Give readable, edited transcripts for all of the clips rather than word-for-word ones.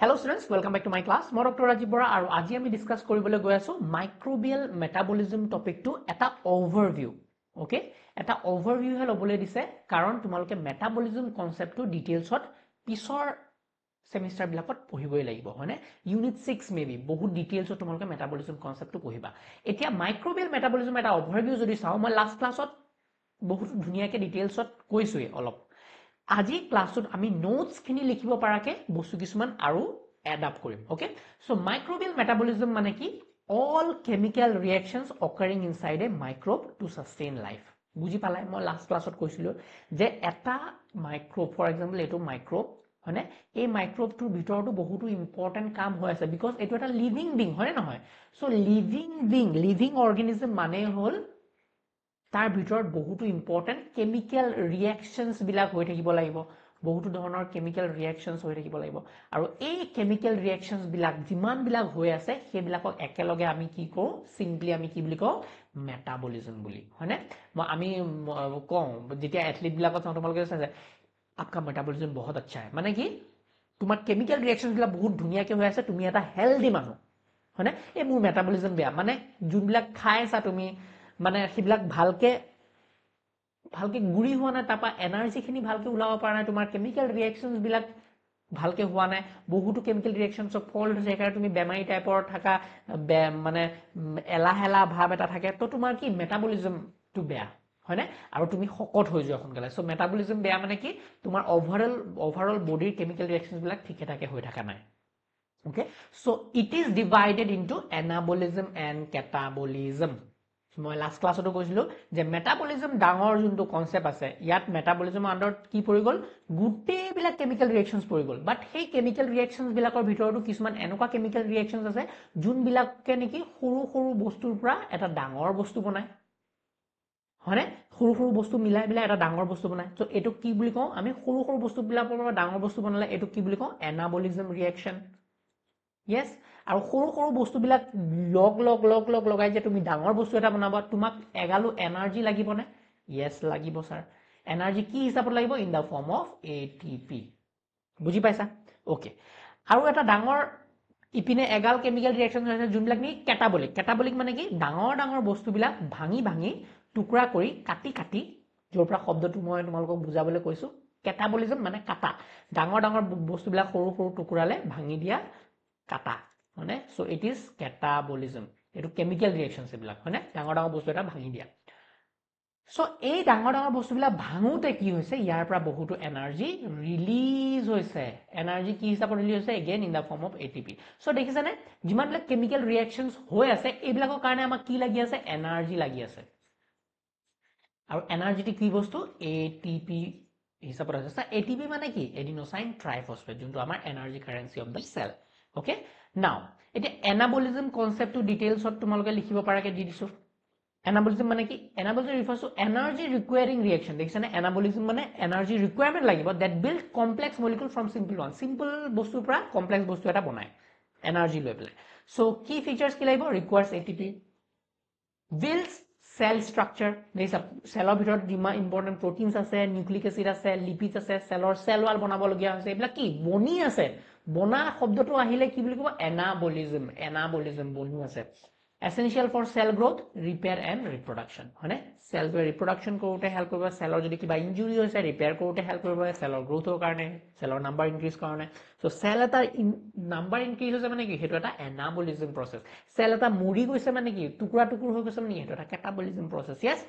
Hello students, welcome back to my class. Moi Dr. Rajiv Bora aru aji ami discuss koribole goi asu microbial metabolism topic to eta overview. Okay? Eta overview he lobole dise karon tumaloke metabolism concept to details hot pisor semester bilakot pohiboi lagibo hoine unit 6 maybe বহুত details hot tumaloke metabolism concept to pohiba. Etia microbial metabolism eta overview jodi saw moi last class hot বহুত dhuniya ke details hot koisue olop আজি ক্লাছত আমি notes খিনি লিখিব পাৰাকে বস্তু কিছুমান আৰু এডাপ্ট কৰিম ওকে সো মাইক্ৰোবিয়াল মেটাবলিজম মানে কি all chemical reactions occurring inside a microbe to sustain life বুজি পালাই মই লাষ্ট ক্লাছত কৈছিলো যে এটা মাইক্ৰোব ফৰ এক্সাম্পল এটো মাইক্ৰোব হয়নে এই মাইক্ৰোবটোৰ ভিতৰতো বহুতো ইম্পৰ্টেন্ট কাম হৈ আছে বিকজ এটো এটা লিভিং বিং হয় নহয় সো লিভিং বিং লিভিং অৰ্গানিজম মানে হল তাৰ ভিতৰত বহুতো ইম্পৰ্টেন্ট কেমিক্যাল ৰিঅ্যাকশনস বিলাক হৈ থাকিব লাগিব বহুতো ধৰণৰ কেমিক্যাল ৰিঅ্যাকশনস হৈ থাকিব লাগিব আৰু এই কেমিক্যাল ৰিঅ্যাকশনস বিলাক যিমান বিলাক হৈ আছে সেইবিলাকক একেলগে আমি কি কওঁ সিম্পলি আমি কি বুলি কওঁ মেটাবলিজম বুলি হয়নে আমি কওঁ যেতিয়া এথলিট বিলাকক তোমালোকে চাইছে आपका मेटाबॉलिज्म बहुत अच्छा है माने कि তোমাৰ কেমিক্যাল ৰিঅ্যাকশনস বিলাক বহুত ধুনিয়াকে হৈ আছে তুমি এটা হেলদি মানুহ হয়নে এই মোৰ মেটাবলিজম বেয়া মানে যোনবিলাক খাইছা তুমি মানে হিবিলাক ভালকে গুৰি হোৱা না তাপা এনাৰ্জি খিনি ভালকে উলাব পাৰা না তোমাৰ কেমিক্যাল ৰিঅ্যাকশনস বিলাক ভালকে হোৱা নাই বহুতো কেমিক্যাল ৰিঅ্যাকশনস অফ ফল্ট হৈছে কাৰণ তুমি বেমাৰী টাইপৰ থাকা মানে এলাহেলা ভাব এটা থাকে তো তোমাৰ কি মেটাবলিজম টু বেয়া হয়নে আৰু তুমি শকত হৈ যোৱা সোনকালে সো মেটাবলিজম বেয়া মানে কি তোমাৰ ওভাৰঅল বডিৰ কেমিক্যাল ৰিঅ্যাকশনস বিলাক ঠিকে থাকে হৈ থাকা নাই okay so it is divided into anabolism and catabolism মই লাষ্ট ক্লাছতো কৈছিলো যে মেটাবলিজম ডাঙৰ যোনটো কনসেপ্ট আছে ইয়াত মেটাবলিজমৰ আন্ডাৰত কি পৰি গল গুটেই বিলাক কেমিক্যাল ৰিঅ্যাকশনস পৰি গল বাট সেই কেমিক্যাল ৰিঅ্যাকশনস বিলাকৰ ভিতৰতো কিছুমান এনেকুৱা কেমিক্যাল ৰিঅ্যাকশনস আছে যোন বিলাকে নেকি সৰু সৰু বস্তুৰ পৰা এটা ডাঙৰ বস্তু বনায় হয়নে সৰু সৰু বস্তু মিলাই এটা ডাঙৰ বস্তু বনায় সো এটো কি বুলি কওঁ আমি সৰু সৰু বস্তু বিলাকৰ পৰা ডাঙৰ বস্তু বনালে এটো কি বুলি কওঁ এনাবলিজম ৰিঅ্যাকশন yes আৰু সৰু সৰু বস্তু বিলাক লগ লগাই যে তুমি ডাঙৰ বস্তু এটা বনাবা তোমাক এগালো এনাৰ্জি লাগিব না yes লাগিব স্যাৰ এনাৰ্জি কি হিচাপত লাগিব in the form of ATP বুজি পাইছা ওকে আৰু এটা ডাঙৰ ইপিনে এগাল কেমিক্যাল ৰিঅ্যাকশন আছে যোনবিলাক নি কেটাবলিক মানে কি ডাঙৰ বস্তু বিলাক ভাঙি টুকুৰা কৰি কাটি যৰ পৰা শব্দটো মই তোমালোকক বুজাবলৈ কৈছো কেটাবলিজম মানে কাটা ডাঙৰ বস্তু বিলাক সৰু সৰু টুকুৰালে ভাঙি দিয়া কাটা মানে সো ইট ইজ ক্যাটাবলিজম এটো কেমিক্যাল ৰিঅ্যাকশনস এবিলাক হয়নে ডাঙৰ বস্তু এটা ভাঙি দিয়া সো এই ডাঙৰ বস্তুবিলাক ভাঙুতে কি হৈছে ইয়াৰ পৰা বহুতো এনাৰ্জি ৰিলিজ হৈছে এনাৰ্জি কি হিচাপত ৰিলিজ হৈছে again in the form of ATP so দেখিছানে যিমানবিলাক কেমিক্যাল ৰিঅ্যাকশনস হৈ আছে এইবিলাকৰ কাৰণে আমাক কি লাগি আছে এনাৰ্জি লাগি আছে আৰু এনাৰ্জিটি কি বস্তু এটিপি হিচাপত আছে এটিপি মানে কি এডিনোসাইন ট্ৰাইফসফেট যোনটো আমাৰ energy currency of the cell okay now এটা anabolism concept to details হত তোমালোকে লিখিব পাৰাকে দি দিছো anabolism মানে কি anabolism refers to energy requiring reaction দেখিছানে anabolism মানে energy requirement লাগিব that build complex molecule from simple one simple বস্তুৰ পৰা complex বস্তু এটা বনায় energy লৈ পেলাই so key features কি লাগিব requires ATP builds cell structure দেখিছা সেলৰ ভিতৰত যিমান ইম্পৰ্টেন্ট প্ৰটিনছ আছে নিউক্লিক এসিড আছে লিপিডছ আছে সেলৰ সেল ওয়াল বনাব লগিয়া হৈছে এইবিলাক কি বনি আছে বনা শব্দটো আহিলে কি বুলি কব এনাবলিজম বনি আছে essential for cell growth repair and reproduction হয়নে সেল ৰিপ্ৰডাকশন কৰোতে হেল্প কৰিব সেলৰ যদি কিবা ইনজুৰি হৈছে ৰিপেয়াৰ কৰোতে হেল্প কৰিব সেলৰ গ্ৰোথৰ কাৰণে সেলৰ নাম্বাৰ ইনক্ৰিজ কাৰণে সো সেল এটা নাম্বাৰ ইনক্ৰিজ হৈছে মানে কি হেতু এটা এনাবলিজম প্ৰসেস সেল এটা মৰি গৈছে মানে কি টুকুৰা হৈ গৈছে মানে হেতু এটা ক্যাটাবলিজম প্ৰসেস yes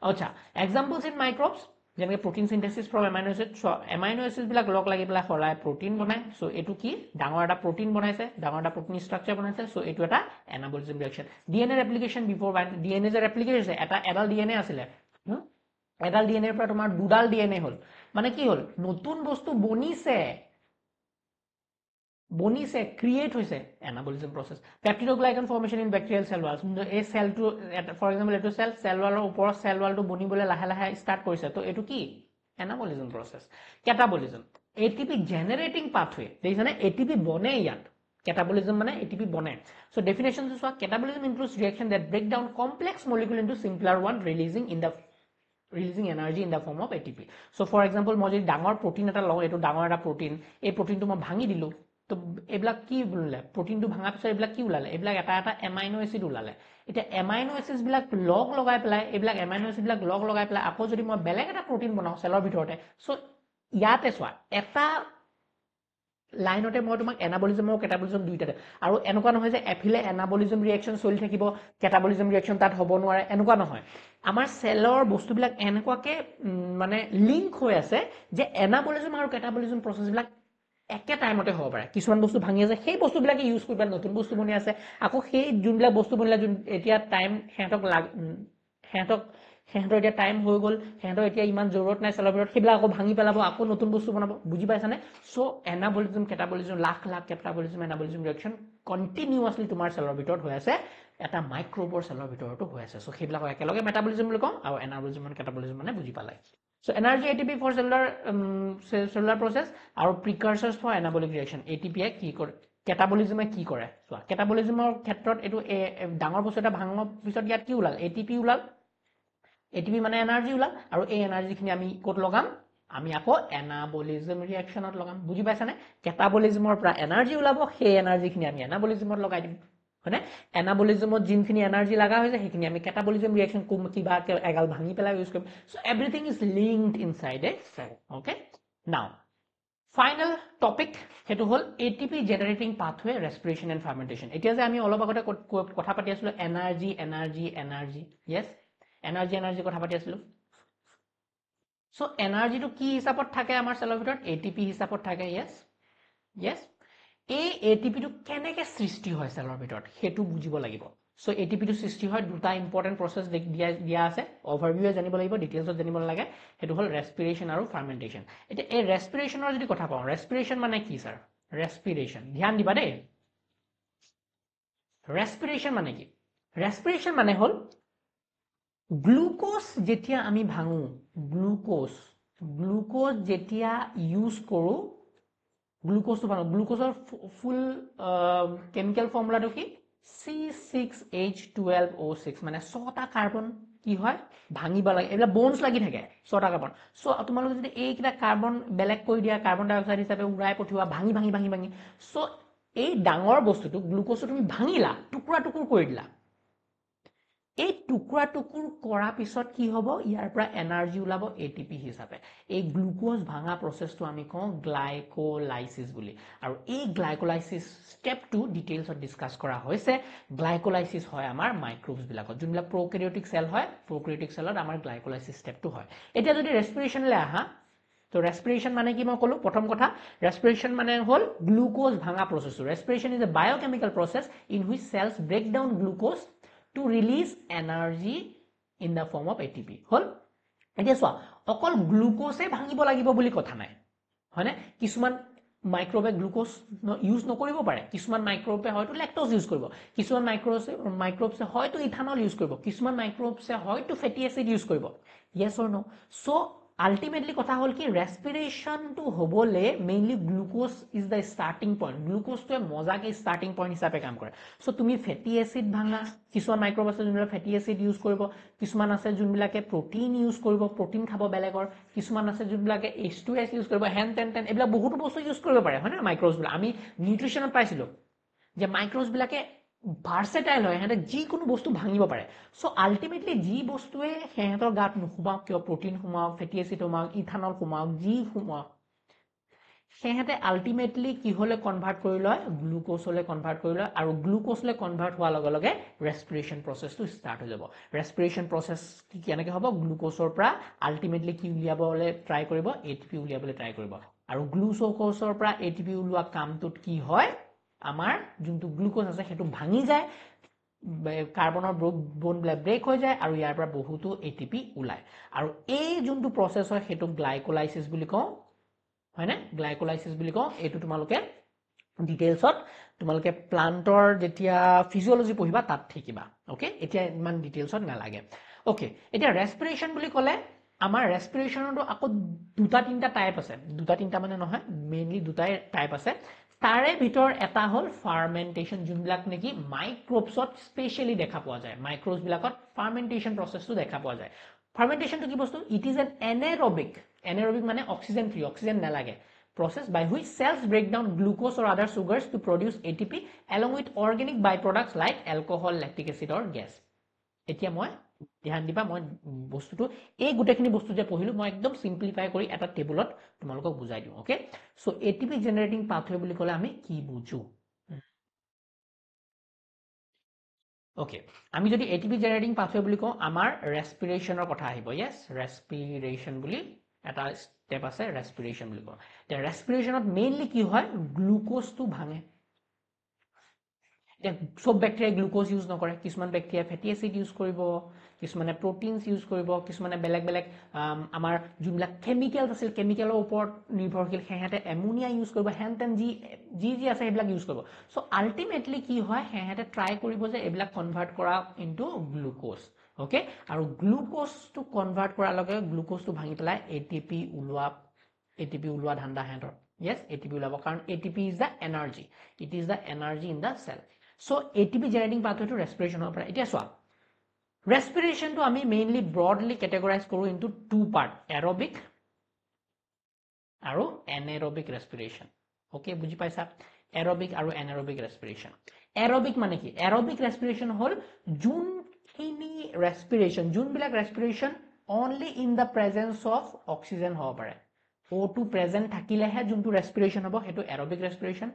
আচ্ছা এক্সাম্পলস ইন মাইক্রোবস যেনে protein synthesis from amino acids বিলাক লগ লাগি পেলাই হলাই protein বনায় সো এটো কি ডাঙৰ এটা protein বনাইছে ডাঙৰ এটা protein structure বনাইছে সো এটো এটা anabolism reaction DNA replication before DNA যে replication আছে এটা এডাল DNA আছিল এডাল DNA ৰ পৰা তোমাৰ দুডাল DNA হল মানে কি হল নতুন বস্তু বনিছে ক্ৰিয়েট হৈছে anabolism process peptidoglycan formation in bacterial cell walls এই সেলটো ফৰ এক্সাম্পল এটো সেল ওয়ালৰ ওপৰত সেল ওয়ালটো বনিবলৈ লাহে স্টাৰ্ট কৰিছে তো এটো কি anabolism process catabolism ATP generating pathway দেখিছানে ATP বনে ইয়াত catabolism মানে ATP বনে so definition is what catabolism includes reaction that break down complex molecule into simpler one releasing energy in the form of ATP so for example মই যদি ডাঙৰ protein এটা লওঁ এটো ডাঙৰ এটা protein এই proteinটো মই ভাঙি দিলো তো এইবিলাক কি ওলালে প্ৰটিনটো ভাঙা পিছত এইবিলাক কি ওলালে এইবিলাক এটা এটা এমাইনো এসিড ওলালে এতিয়া এমাইনো এসিড বিলাক লগ লগাই পেলাই এইবিলাক এমাইনো এসিড বিলাক লগ লগাই পেলাই আকৌ যদি মই বেলেগ এটা প্ৰটিন বনাও সেলৰ ভিতৰতে সো ইয়াতে চোৱা এটা লাইনতে মই তোমাক এনাবলিজম আৰু কেটাবলিজম দুইটাতে আৰু এনেকুৱা নহয় যে এফিলে এনাবলিজম ৰিএকশন চলি থাকিব কেটাবলিজম ৰিএকশন তাত হ'ব নোৱাৰে এনেকুৱা নহয় আমাৰ সেলৰ বস্তুবিলাক এনেকুৱাকে মানে লিংক হৈ আছে যে এনাবলিজম আৰু কেটাবলিজম প্ৰসেছবিলাক একে টাইমতে হ'ব পাৰে কিছুমান বস্তু ভাঙি আছে সেই বস্তুবিলাকে ইউজ কৰিবা নতুন বস্তু বনি আছে আকৌ সেই যোনবিলাক বস্তু বনিলা এতিয়া টাইম হেঁতৰ এতিয়া টাইম হৈ গ'ল হেঁতৰ এতিয়া ইমান জৰুৰত নাই সেলৰ ভিতৰত সেইবিলাক আকৌ ভাঙি পেলাব আকৌ নতুন বস্তু বনাব বুজি পাইছানে সো এনাবলিজম কেটাবলিজম লাখ লাখ কেটাবলিজম এনাবলিজম ৰিএকশন কন্টিনিউয়াছলি তোমাৰ সেলৰ ভিতৰত হৈ আছে এটা মাইক্ৰবৰ সেলৰ ভিতৰতো হৈ আছে সো সেইবিলাক একেলগে মেটাবলিজম বুলি কওঁ আৰু এনাবলিজম আৰু কেটাবলিজম মানে বুজি পালাই So energy ATP for cellular process আৰু precursors for anabolic reaction ATP কি কৰে catabolism কি কৰে চোৱা catabolismৰ ক্ষেত্ৰত এটো ডাঙৰ বস্তু এটা ভাঙৰ পিছত ইয়াত কি ওলাল ATP ওলাল ATP মানে এনাৰ্জি ওলাল আৰু এই এনাৰ্জিখিনি আমি ক'ত লগাম আমি আকৌ এনাবলিজম ৰিএকশনত লগাম বুজি পাইছানে catabolismৰ পৰা এনাৰ্জি ওলাব সেই এনাৰ্জিখিনি আমি এনাবলিজমত লগাই দিম হয়নে এনাবলিজমত জিনখিনি এনাৰ্জি লাগা হৈছে সেইখিনি আমি ক্যাটাবলিজম ৰিএকশন কিবা এগাল ভাঙি পেলাই ইউজ কৰিম so everything is linked inside a cell okay now final topic হেতু হল এটিপি জেনাৰেটিং পাথৱে ৰেসপিৰেশন এন্ড ফাৰ্মেন্টেশন এতিয়া যে আমি অলপ আগতে কথা পাতি আছিলো এনাৰ্জি ইয়েস এনাৰ্জি কথা পাতি আছিলো সো এনাৰ্জিটো কি হিচাপত থাকে আমাৰ সেলৰ ভিতৰত এটিপি হিচাপত থাকে ইয়েস এই এটিপিটো কেনেকে সৃষ্টি হয় সেলৰ ভিতৰত হেতু বুজিব লাগিব সো এটিপিটো সৃষ্টি হয় দুটা ইম্পৰ্টেন্ট প্ৰসেস দিয়া আছে ওভাৰভিউ জানিব লাগিব ডিটেইলছত জানিব লাগে হেতু হল ৰেসপিৰেশন আৰু ফাৰ্মেন্টেশন এতিয়া এই ৰেসপিৰেশনৰ যদি কথা পাওঁ ৰেসপিৰেশন মানে কি স্যাৰ ৰেসপিৰেশন ধ্যান দিবা দেই ৰেসপিৰেশন মানে কি ৰেসপিৰেশন মানে হল গ্লুকোজ যেতিয়া আমি ভাঙো গ্লুকোজ যেতিয়া ইউজ কৰো গ্লুকোজৰ ফুল কেমিক্যাল ফৰ্মুলাটো কি C6H12O6 মানে 6টা কাৰ্বন কি হয় ভাঙিবা লাগে এলা বন্ডস লাগি থাকে 6টা কাৰ্বন সো তোমালোক যদি এইকিটা কাৰ্বন বেলেগ কৰি দিয়া কাৰ্বন ডাই অক্সাইড হিচাপে উৰাই পঠিওৱা ভাঙি সো এই ডাঙৰ বস্তুটো গ্লুকোজটো তুমি ভাঙিলা টুকুৰা টুকুৰ কৰি দিলা এই টুকুৰা টুকুৰ কৰা পিছত কি হ'ব ইয়াৰ পৰা এনাৰ্জি ওলাব এটিপি হিচাপে এই গ্লুকোজ ভাঙা প্ৰসেসটো আমি কওঁ গ্লাইকোলাইসিস বুলি আৰু এই গ্লাইকোলাইসিস স্টেপ 2 ডিটেইলছত ডিসকাস কৰা হৈছে গ্লাইকোলাইসিস হয় আমাৰ মাইক্ৰোবস বিলাকত যোনবিলাক প্ৰোক্যাৰিওটিক সেল হয় প্ৰোক্যাৰিওটিক সেলত আমাৰ গ্লাইকোলাইসিস স্টেপ 2 হয় এতিয়া যদি ৰেসপিৰেশনলৈ আহা তো ৰেসপিৰেশন মানে কি মই কলো প্ৰথম কথা ৰেসপিৰেশন মানে হল গ্লুকোজ ভাঙা process respiration is a biochemical process in which cells break down glucose to release energy in the form of ATP হল এতিয়া চোৱা অকল গ্লুকোজে ভাঙিব লাগিব বুলি কথা নাই হয়নে কিছুমান মাইক্ৰোবে গ্লুকোজ ইউজ নকৰিব পাৰে কিছুমান মাইক্ৰোবে হয়তো ল্যাকটোজ ইউজ কৰিব কিছুমান মাইক্ৰোবছে হয়তো ইথানল ইউজ কৰিব কিছুমান মাইক্ৰোবছে হয়তো ফেটি এসিড ইউজ কৰিব yes or no so ultimately কথা হল কি ৰেসপিৰেশন টু হবলে mainly glucose is the starting point glucose তো মজাকে স্টাৰ্টিং পয়েন্ট হিচাপে কাম কৰে সো তুমি ফেটি এসিড ভাঙা কিছুমান মাইক্ৰোব আছে যোনবিলাক ফেটি এসিড ইউজ কৰিব কিছুমান আছে যোনবিলাকে প্ৰটিন ইউজ কৰিব প্ৰটিন খাব বেলেগৰ কিছুমান আছে যোনবিলাকে H2S ইউজ কৰিব হেন টেন এইবিলাক বহুত বস্তু ইউজ কৰিব পাৰে হয় না মাইক্ৰোবস বিলাক আমি নিউট্ৰিশনত পাইছিলো যে মাইক্ৰোবস বিলাকে ভাৰ্সেটাইল হয় হেতে যি কোনো বস্তু ভাঙিব পাৰে সো আলটিমেটলি যি বস্তুৱে হেতৰ গাত নুহুমাওক কিয় প্ৰটিন হুমাওক ফেটি এসিড হুমাওক ইথানল হুমাওক যি হুমাওক হেতে আলটিমেটলি কি হলে কনভার্ট কৰি লয় গ্লুকোজলে কনভাৰ্ট কৰি লয় আৰু গ্লুকোজলে কনভাৰ্ট হোৱাৰ লগে লগে ৰেসপিৰেশন প্ৰসেসটো স্টাৰ্ট হৈ যাব ৰেসপিৰেশন প্ৰসেস কি কেনেকৈ হ'ব গ্লুকোজৰ পৰা আলটিমেটলি কি উলিয়াবলৈ ট্ৰাই কৰিব এটিপি উলিয়াবলৈ ট্ৰাই কৰিব আৰু গ্লুকোজৰ পৰা এটিপি উলোৱা কামটোত কি হয় আমাৰ যোনটো গ্লুকোজ আছে হেতু ভাঙি যায় কাৰ্বনৰ বন্ড ব্ৰেক হৈ যায় আৰু ইয়াৰ পৰা বহুতো এটিপি ওলায় আৰু এই যোনটো প্ৰসেস হয় হেতু গ্লাইকোলাইসিস বুলি কওঁ হয়নে গ্লাইকোলাইসিস বুলি কওঁ এটো তোমালোকে ডিটেইলছত তোমালোকে প্লান্টৰ যেতিয়া ফিজিওলজি পঢ়িবা তাত থাকিবা ওকে এতিয়া ইমান ডিটেইলছত নালাগে ওকে এতিয়া ৰেসপিৰেশন বুলি ক'লে আমাৰ ৰেসপিৰেশনটো আকৌ দুটা তিনটা টাইপ আছে দুটা তিনটা মানে নহয় মেইনলি দুটাই টাইপ আছে তাৰে ভিতৰ এটা হল ফাৰ্মেন্টেশন যোনবিলাক নেকি মাইক্ৰোবছত স্পেশালি দেখা পোৱা যায় মাইক্ৰোবস বিলাকত ফাৰ্মেন্টেশন প্ৰসেসটো দেখা পোৱা যায় ফাৰ্মেন্টেশনটো কি বস্তু ইট ইজ এন এনাৰবিক মানে অক্সিজেন ফ্ৰী অক্সিজেন নালাগে process by which cells break down glucose or other sugars to produce ATP along with organic byproducts like alcohol, lactic acid or gas. এতিয়া মই ধ্যান দিবা মই বস্তুটো এই গুটেখিনি বস্তু যে পঢ়িলো মই একদম সিম্পলিফাই কৰি এটা টেবুলত তোমালোকক বুজাই দিম ওকে সো ATP জেনাৰেটিং পাথৱে বুলি ক'লে আমি কি বুজো ওকে আমি যদি ATP জেনাৰেটিং পাথৱে বুলি কওঁ আমাৰ ৰেসপিৰেচনৰ কথা আহিব यस ৰেসপিৰেচন বুলি এটা স্টেপ আছে ৰেসপিৰেচন বুলি কওঁ তে ৰেসপিৰেচনত মেইনলি কি হয় গ্লুকোজটো ভাঙে সব ব্যাকটেৰিয়া গ্লুকোজ ইউজ নকৰে কিছুমান ব্যাকটেৰিয়া ফেটি এসিড ইউজ কৰিব কিছুমানে প্ৰটিনছ ইউজ কৰিব কিছুমানে বেলেগ বেলেগ আমাৰ যোনবিলাক কেমিক্যালছ আছিল কেমিক্যালৰ ওপৰত নিৰ্ভৰশীল হেহেতে এমোনিয়া ইউজ কৰিব হেনটেন জি আছে সেইবিলাক ইউজ কৰিব সো আলটিমেটলি কি হয় হেহেতে ট্ৰাই কৰিব যে এইবিলাক কনভাৰ্ট কৰা ইনটু গ্লুকোজ ওকে আৰু গ্লুকোজটো কনভাৰ্ট কৰাৰ লগে গ্লুকোজটো ভাঙি পেলাই এটিপি ওলোৱা ধান্দা হেতৰ yes ATP ওলাব কাৰণ ATP is the energy it is the energy in the cell so ATP generating pathway to respiration হ'ব পাৰে এতিয়া চোৱা respiration to আমি mainly broadly categorize কৰো into two part aerobic আৰু anaerobic respiration okay বুজি পাইছা aerobic আৰু anaerobic respiration aerobic মানে কি aerobic respiration হল যোনখিনি respiration যোনবিলাক respiration only in the presence of oxygen হ'ব পাৰে O2 present থাকিলেহে যোনটো respiration হ'ব হেতু aerobic respiration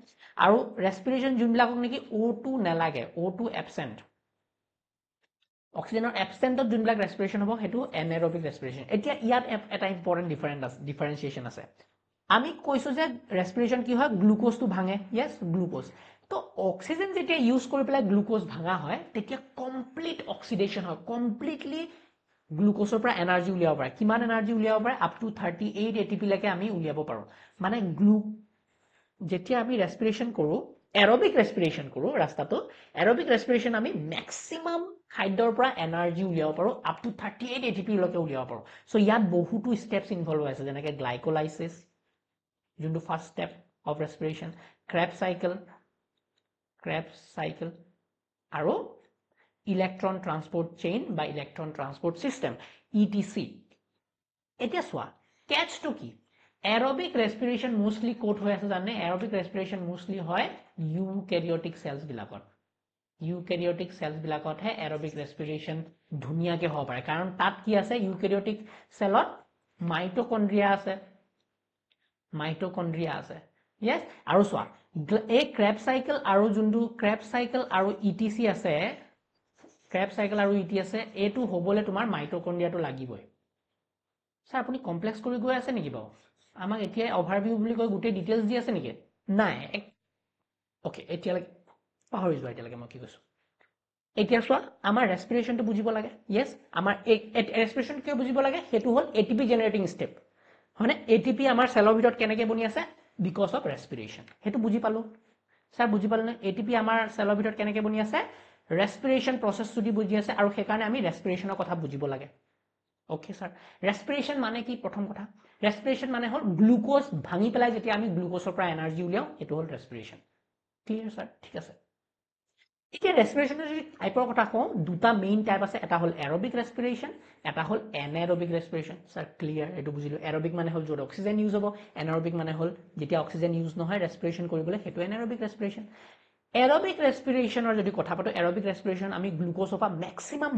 আৰু respiration যোনবিলাকক নেকি O2 নালাগে O2 absent oxygenৰ absentত যোনবিলাক respiration হ'ব হেতু anaerobic respiration এতিয়া ইয়াত এটা important differentiation আছে আমি কৈছো যে respiration কি হয় গ্লুকোজটো ভাঙে yes গ্লুকোজ তো অক্সিজেন যেতিয়া ইউজ কৰি পেলাই গ্লুকোজ ভাঙা হয় তেতিয়া কমপ্লিট অক্সিডেশন হয় কমপ্লিটলি গ্লুকোজৰ পৰা এনাৰ্জি উলিয়াব পাৰে কিমান এনাৰ্জি উলিয়াব পাৰে আপ টু 38 ATP লৈকে আমি উলিয়াব পাৰো মানে যেতিয়া আমি ৰেসপিৰেচন কৰো এৰোবিক ৰেসপিৰেচন কৰো ৰাস্তাটো এৰোবিক ৰেসপিৰেচন আমি ম্যাক্সিমাম খাদ্যৰ পৰা এনাৰ্জি উলিয়াব পাৰো আপ টু 38 ATP লৈকে উলিয়াব পাৰো সো ইয়াত বহুতো স্টেপস ইনভলভ আছে যেনেকৈ গ্লাইকোলাইসিস যোনটো ফাৰ্স্ট স্টেপ অফ ৰেসপিৰেচন ক্ৰেবছ সাইকেল আৰু electron transport chain by electron transport system etc এতিয়া সোয়া catch to কি aerobic respiration mostly কোট হৈ আছে জানে aerobic respiration mostly হয় eukaryotic cells বিলাকত হে aerobic respiration ধুনিয়াকে হ'ব পাৰে কাৰণ তাত কি আছে eukaryotic cellত mitochondria আছে yes আৰু সোয়া এই Krebs cycle আৰু যোনটো Krebs cycle আৰু etc আছে Krebs cycle আৰু ET আছে এটো হবলে তোমাৰ মাইটোকন্ড্ৰিয়াটো লাগিবই স্যাৰ আপুনি কমপ্লেক্স কৰি গৈ আছে নেকি বাও আমাক এতিয়া ওভাৰভিউ বুলি কৈ গুটে ডিটেইলছ দি আছে নেকি নাই ওকে এতিয়া লাগে পাহৰি যোৱা এতিয়া লাগে মই কি কৈছো এতিয়া চোৱা আমাৰ ৰেসপিৰেচনটো বুজিব লাগে yes আমাৰ ৰেসপিৰেচন কিয় বুজিব লাগে হেতু হল ATP জেনাৰেটিং স্টেপ হনে ATP আমাৰ সেলৰ ভিতৰত কেনেকে বনি আছে বিকজ অফ ৰেসপিৰেচন হেতু বুজি পালো স্যাৰ বুজি পালে না ATP আমাৰ সেলৰ ভিতৰত কেনেকে বনি আছে respiration process যদি বুজি আছে আৰু হেকাৰণে আমি respiration কথা বুজিব লাগে ওকে স্যাৰ respiration মানে কি প্ৰথম কথা respiration মানে হল গ্লুকোজ ভাঙি পেলাই যেতিয়া আমি গ্লুকোজৰ পৰা এনাৰ্জি উলিয়াও এটো হল respiration ক্লিয়াৰ স্যাৰ ঠিক আছে এতিয়া respiration যদি টাইপৰ কথা কওঁ দুটা মেইন টাইপ আছে এটা হল aerobic respiration এটা হল anaerobic respiration স্যার ক্লিয়াৰ এটো বুজিলো aerobic মানে হল যত অক্সিজেন ইউজ হ'ব anaerobic মানে হল যেতিয়া অক্সিজেন ইউজ নহয় respiration কৰিবলৈ হেতু anaerobic respiration aerobic respiration or যদি কথা পাতো aerobic respiration আমি গ্লুকোজ অফা ম্যাক্সিমাম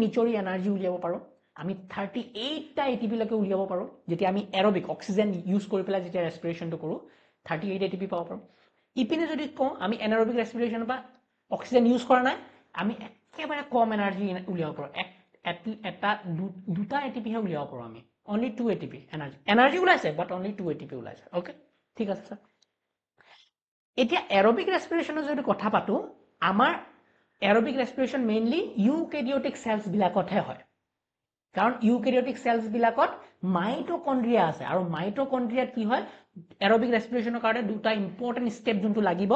নিচৰি এনাৰ্জি উলিয়াব পাৰো আমি 38 টা ATP লৈকে উলিয়াব পাৰো যেতিয়া আমি aerobic অক্সিজেন ইউজ কৰি পেলাই যেতিয়া ৰেসপিৰেচনটো কৰো 38 ATP পাব পাৰো ইপিনে যদি কওঁ আমি anaerobic respiration বা অক্সিজেন ইউজ কৰা নাই আমি একেবাৰে কম এনাৰ্জি উলিয়াব পাৰো এটা দুটা ATP হে উলিয়াব পাৰো আমি only 2 ATP এনাৰ্জি ওলাইছে বাট only 2 ATP ওলাইছে ওকে ঠিক আছে স্যাৰ এতিয়া aerobic respiration যদি কথা পাতো আমাৰ aerobic respiration mainly eukaryotic cells বিলাকতহে হয় কাৰণ eukaryotic cells বিলাকত মাইটোকন্ড্ৰিয়া আছে আৰু মাইটোকন্ড্ৰিয়াত কি হয় aerobic respiration কাৰণে দুটা ইম্পৰ্টেন্ট স্টেপ যোনটো লাগিব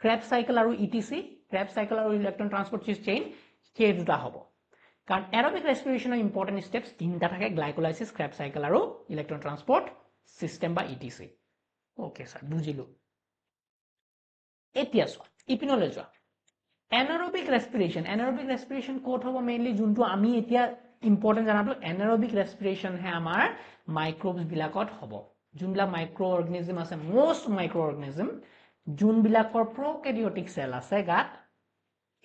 Krebs cycle আৰু etc Krebs cycle আৰু electron transport chain সেই দুটা হ'ব কাৰণ aerobic respiration ইম্পৰ্টেন্ট স্টেপস তিনটা থাকে গ্লাইকোলাইসিস Krebs cycle আৰু electron transport system বা etc ওকে স্যাৰ বুজিলো এতিয়া চোৱা ইপিনলৈ যোৱা anaerobic respiration কোট হ'ব মেইনলি যোনটো আমি এতিয়া ইম্পৰ্টেন্ট জানাটো anaerobic respiration হে আমাৰ মাইক্ৰোবস বিলাকত হ'ব যোনবিলাক মাইক্ৰ অৰ্গানিজম আছে most মাইক্ৰ অৰ্গানিজম যোনবিলাকৰ প্ৰকেৰিয়টিক সেল আছে গাত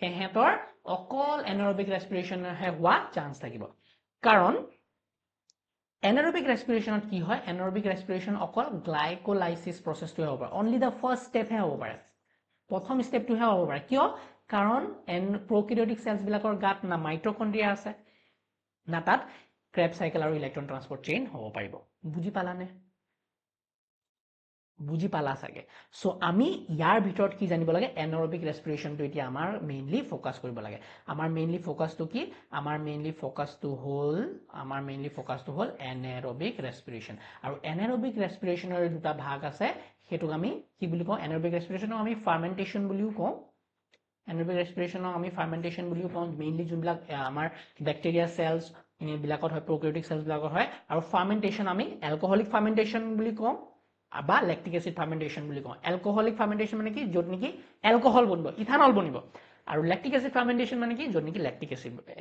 এহেতৰ অকল এনাৰবিক ৰেসপিৰেশনৰহে হোৱা চান্স থাকিব কাৰণ এনাৰবিক ৰেসপিৰেশনত কি হয় এনাৰবিক ৰেসপিৰেশন অকল গ্লাইকোলাইসিস প্ৰসেসটো হ'ব পাৰে অনলি দা ফাৰ্স্ট স্টেপ হে হ'ব পাৰে প্ৰথম স্টেপটো হে হ'ব পাৰে কিয় কাৰণ প্ৰকেৰিয়টিক সেলস বিলাকৰ গাত না মাইটকন্ড্ৰিয়া আছে না তাত ক্ৰেব সাইকেল আৰু ইলেক্ট্ৰন ট্ৰান্সপোৰ্ট চেইন হ'ব পাৰিব বুজি পালানে বুজি পালা সাগে সো আমি ইয়াৰ ভিতৰত কি জানিব লাগে এনাৰবিক ৰেসপিৰেশনটো এতিয়া আমাৰ মেইনলি ফোকাস কৰিব লাগে আমাৰ মেইনলি ফোকাসটো কি আমাৰ মেইনলি ফোকাসটো হ'ল এনাৰবিক ৰেসপিৰেশন আৰু এনাৰবিক ৰেসপিৰেশনৰ দুটা ভাগ আছে হেতুক আমি কি বুলি কওঁ এনাৰবিক ৰেসপিৰেশনক আমি ফাৰ্মেন্টেশন বুলিও কওঁ এনাৰবিক ৰেসপিৰেশনক আমি ফাৰ্মেন্টেশন বুলিও কওঁ মেইনলি যোনবিলাক আমাৰ ব্যাকটেৰিয়া সেলস বিলাকত হয় প্ৰকেৰিয়টিক সেলস বিলাকত হয় আৰু ফাৰ্মেন্টেশন আমি এলকহলিক ফাৰ্মেন্টেশন বুলি কওঁ বা ল্যাকটিক এসিড ফাৰ্মেন্টেশন বুলি কওঁ এলকহলিক ফাৰ্মেন্টেশন মানে কি যত নেকি এলকহল বনিব ইথানল বনিব আৰু ল্যাকটিক এসিড ফার্মেন্টেশন মানে কি যত নেকি ল্যাকটিক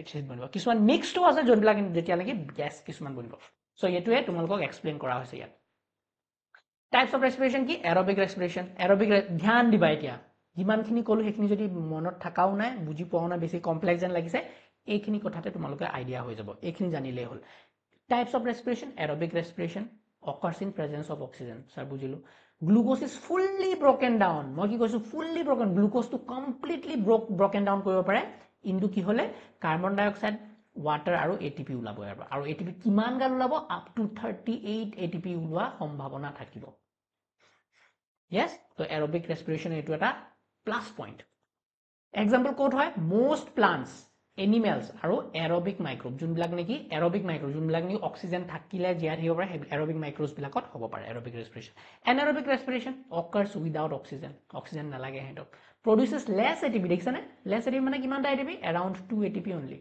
এসিড বনিব কিছুমান মিক্সডও আছে যোনবিলাক যেতিয়া নেকি গ্যাস কিছুমান বনিব সো এটোৱে তোমালোকক এক্সপ্লেইন কৰা হৈছে ইয়াত টাইপস অফ ৰেসপিৰেশন কি এৰোবিক ৰেসপিৰেশন এৰোবিক ধ্যান দিবা এতিয়া যিমানখিনি কলো সেইখিনি যদি মনত থাকাও নাই বুজি পোৱাও নাই বেছি কমপ্লেক্স যেন লাগিছে এইখিনি কথাতে তোমালোকে আইডিয়া হৈ যাব এইখিনি জানিলেই হ'ল types of respiration aerobic respiration occurs in presence of oxygen sir bujhilu glucose is fully broken down moi ki koisu fully broken glucose to completely broken down koribo pare into ki hole carbon dioxide water aru ATP ulabo aru ATP kiman gal ulabo up to 38 ATP ulwa sombhabona thakibo yes so aerobic respiration etu eta plus point example code hoy most plants animals আৰু aerobic microbes যোনবিলাক নেকি aerobic microbes যোনবিলাক নেকি oxygen থাকিলে জিয়াৰ হিব পাৰে aerobic microbes বিলাকত হ'ব পাৰে aerobic respiration anaerobic respiration occurs without oxygen নালাগে হেতক produces less ATP দেখিছানে less ATP মানে কিমানটা ATP around 2 ATP only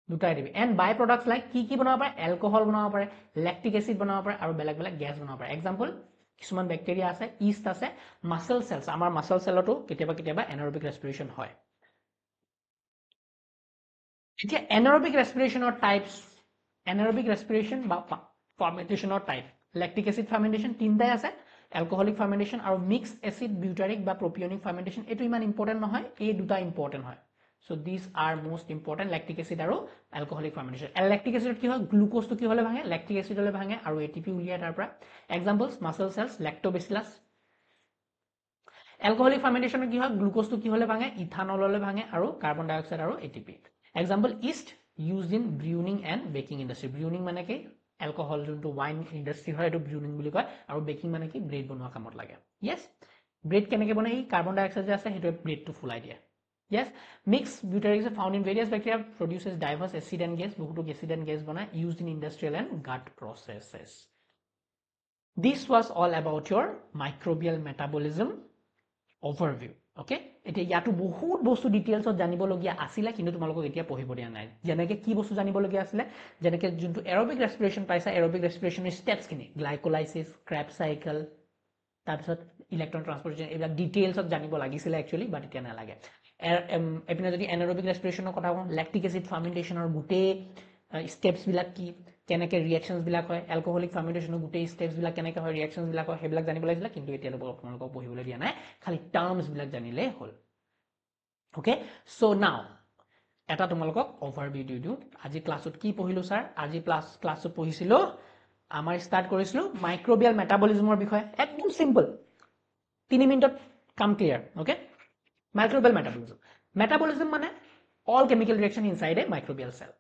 দুটা ATP and by products like কি বনাব পাৰে alcohol বনাব পাৰে lactic acid বনাব পাৰে আৰু বেলেগ বেলেগ গ্যাস বনাব পাৰে example কিছুমান ব্যাকটেৰিয়া আছে yeast আছে muscle cells আমাৰ muscle cellতো কেতিয়াবা anaerobic respiration হয় এতিয়া anaerobic respiration or types anaerobic respiration বা fermentation or type lactic acid fermentation তিনটাই আছে alcoholic fermentation আৰু mixed acid butyric বা propionic fermentation এটো ইমান ইম্পৰ্টেন্ট নহয় এই দুটা ইম্পৰ্টেন্ট হয় so these are most important lactic acid আৰু alcoholic fermentation lactic acid কি হয় গ্লুকোজ তো কি হলে ভাঙে lactic acid হলে ভাঙে আৰু ATP উলিয়ায় তাৰ পৰা examples muscle cells lactobacillus alcoholic fermentation কি হয় গ্লুকোজ তো কি হলে ভাঙে ইথানল হলে ভাঙে আৰু কাৰ্বন ডাই অক্সাইড আৰু ATP example yeast used in brewing and baking industry brewing মানে কি alcohol যোনটো wine industry হয় এটো brewing বুলি কয় আৰু baking মানে কি bread বনোৱা কামত লাগে yes bread কেনেকে বনাই কাৰ্বন ডাই অক্সাইড যে আছে হেটো bread টো ফুলাই দিয়ে yes mixed butyric acid found in various bacteria produces diverse acid and gas বহুতো acid and gas বনায় used in industrial and gut processes this was all about your microbial metabolism overview okay এতিয়া ইয়াটো বহুত বস্তু ডিটেইলছত জানিবলগীয়া আছিল কিন্তু তোমালোকক এতিয়া পঢ়িব দিয়া নাই যেনেকে কি বস্তু জানিবলগীয়া আছিল যেনেকে যোনটো এৰোবিক ৰেসপিৰেশন পাইছা এৰোবিক ৰেসপিৰেশনৰ স্টেপস কিনি গ্লাইকোলাইসিস ক্ৰেব সাইকেল তাৰপিছত ইলেক্ট্ৰন ট্ৰান্সপোৰ্টেশন এইবিলাক ডিটেইলছত জানিব লাগিছিল একচুয়ালি বাট এতিয়া নালাগে এপিনে যদি এনাৰবিক ৰেসপিৰেশনৰ কথা কওঁ ল্যাকটিক এসিড ফাৰ্মেন্টেশনৰ গুটে স্টেপস বিলাক কি কেনেকে ৰিঅ্যাকশনস বিলাক হয় অ্যালকোহলিক ফাৰ্মেন্টেশনৰ গুটে স্টেপস বিলাক কেনেকে হয় ৰিঅ্যাকশনস বিলাক হয় হেবিলাক জানিব লাগিছিল কিন্তু এতিয়া আপোনালোকক পঢ়িবলৈ দিয়া নাই খালি টাৰ্মস বিলাক জানিলে হ'ল ওকে সো নাও এটা তোমালোকক ওভাৰভিউ দিউ আজি ক্লাছত কি পঢ়িলো স্যাৰ আজি ক্লাছত পঢ়িছিলো আমাৰ স্টাৰ্ট কৰিছিলো মাইক্ৰোবিয়াল মেটাবলিজমৰ বিষয়ে একদম সিম্পল 3 মিনিটত কাম ক্লিয়াৰ ওকে microbial metabolism মানে all chemical reaction inside a microbial cell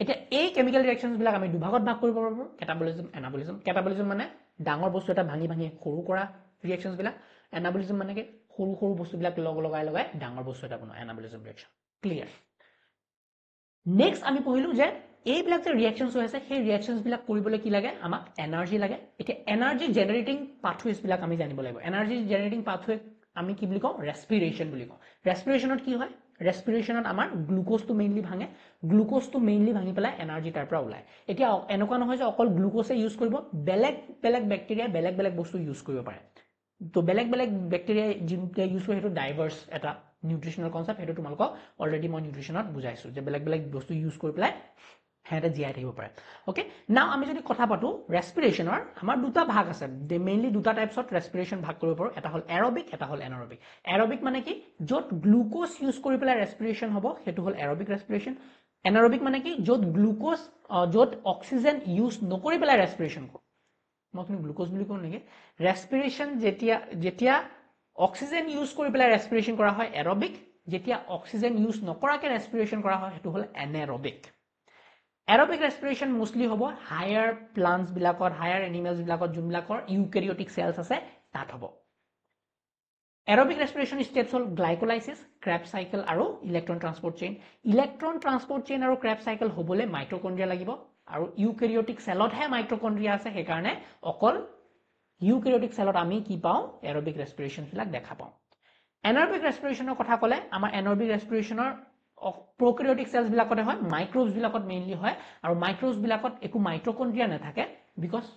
এতিয়া এই chemical reactions বিলাক আমি দুভাগত ভাগ কৰিব পাৰো catabolism anabolism catabolism মানে ডাঙৰ বস্তু এটা ভাঙি সৰু কৰা reactions বিলাক anabolism মানে কি সৰু বস্তু বিলাক লগাই ডাঙৰ বস্তু এটা বনোৱা anabolism reaction clear next আমি পঢ়িলো যে এই বিলাক যে reactions হৈ আছে সেই reactions বিলাক কৰিবলৈ কি লাগে আমাক এনাৰ্জি লাগে এতিয়া এনাৰ্জি জেনাৰেটিং পাথওয়েজ বিলাক আমি জানিব লাগিব এনাৰ্জি জেনাৰেটিং পাথওয়ে আমি কি বুলি কওঁ ৰেসপিৰেশন বুলি কওঁ ৰেসপিৰেশনত কি হয় ৰেসপিৰেশনত আমাৰ গ্লুকোজ তো মেইনলি ভাঙি পেলাই এনাৰ্জি তাৰ পৰা ওলাই এতিয়া এনেকুৱা নহয় যে অকল গ্লুকোজে ইউজ কৰিব বেলেগ ব্যাকটেৰিয়া বেলেগ বস্তু ইউজ কৰিব পাৰে তো বেলেগ ব্যাকটেৰিয়া যিটো ইউজ কৰে হেটো ডাইভাৰ্স এটা নিউট্ৰিশনাল কনসেপ্ট হেটো তোমালোকক অলৰেডি মই নিউট্ৰিশনত বুজাইছো যে বেলেগ বস্তু ইউজ কৰি পেলাই হেঁতে জীয়াই থাকিব পাৰে ওকে নাও আমি যদি কথা পাতো ৰেসপিৰেশনৰ আমাৰ দুটা ভাগ আছে মেইনলি দুটা টাইপছত ৰেসপিৰেশন ভাগ কৰিব পাৰো এটা হল এৰবিক এটা হল এনাৰবিক এৰবিক মানে কি যত গ্লুকোজ ইউজ কৰি পেলাই ৰেসপিৰেশন হ'ব সেইটো হল এৰবিক ৰেসপিৰেশন এনাৰবিক মানে কি যত গ্লুকোজ যত অক্সিজেন ইউজ নকৰি পেলাই ৰেসপিৰেশন কৰো মই তুমি গ্লুকোজ বুলি কওঁ নেকি ৰেসপিৰেশন যেতিয়া অক্সিজেন ইউজ কৰি পেলাই ৰেসপিৰেশন কৰা হয় এৰবিক যেতিয়া অক্সিজেন ইউজ নকৰাকে ৰেসপিৰেশন কৰা হয় সেইটো হল এনাৰবিক Aerobic respiration mostly hobo higher plants bilakot higher animals bilakot junbilakor eukaryotic cells ase tat hobo Aerobic respiration steps hol glycolysis Krebs cycle aru electron transport chain aru Krebs cycle hobole mitochondria lagibo aru eukaryotic cellot he mitochondria ase he karone okol eukaryotic cellot ami ki pao aerobic respiration bilak dekha pao Anaerobic respiration er kotha kole amar anaerobic respiration er prokaryotic cells bilakot hoy microbes bilakot mainly hoy aru microbes bilakot eku mitochondria na thake because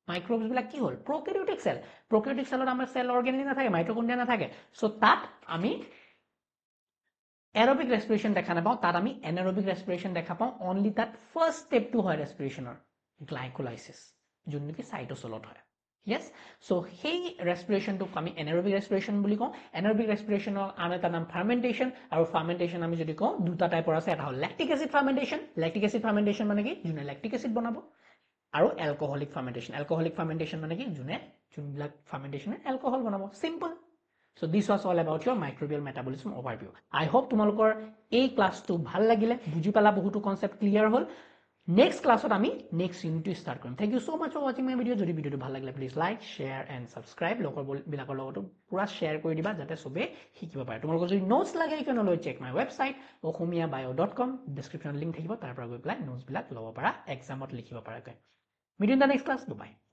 microbes bilak ki hol prokaryotic cellot amar cell organ na thake mitochondria na thake so tat ami aerobic respiration dekha na pao tat ami anaerobic respiration dekha pao only that first step to hoy respiration or glycolysis jun ki cytosolot hoy Yes, so hey respiration to kami anaerobic respiration boli ko anaerobic respiration or another naam fermentation aru fermentation ami jodi ko duta type or ase eta hol lactic acid fermentation mane ki june lactic acid banabo aru alcoholic fermentation mane ki june black fermentation alcohol banabo simple So this was all about your microbial metabolism overview. I hope tumalokor ei class to bhal lagile buji pala bohutu concept clear hol Next class ot ami next unit to start korim. Thank you so much for watching my video. Jodi video to bhal lagile please like, share and subscribe. Lokor bilakor logoto pura share kori diba jate sobe hikiba pare. Tomoroko jodi notes lage you can always check my website okhomiyabio.com description link thakibo tar pora goi pelai notes bilak lobo para exam ot likhibo para. Meet you in the next class. Bye bye.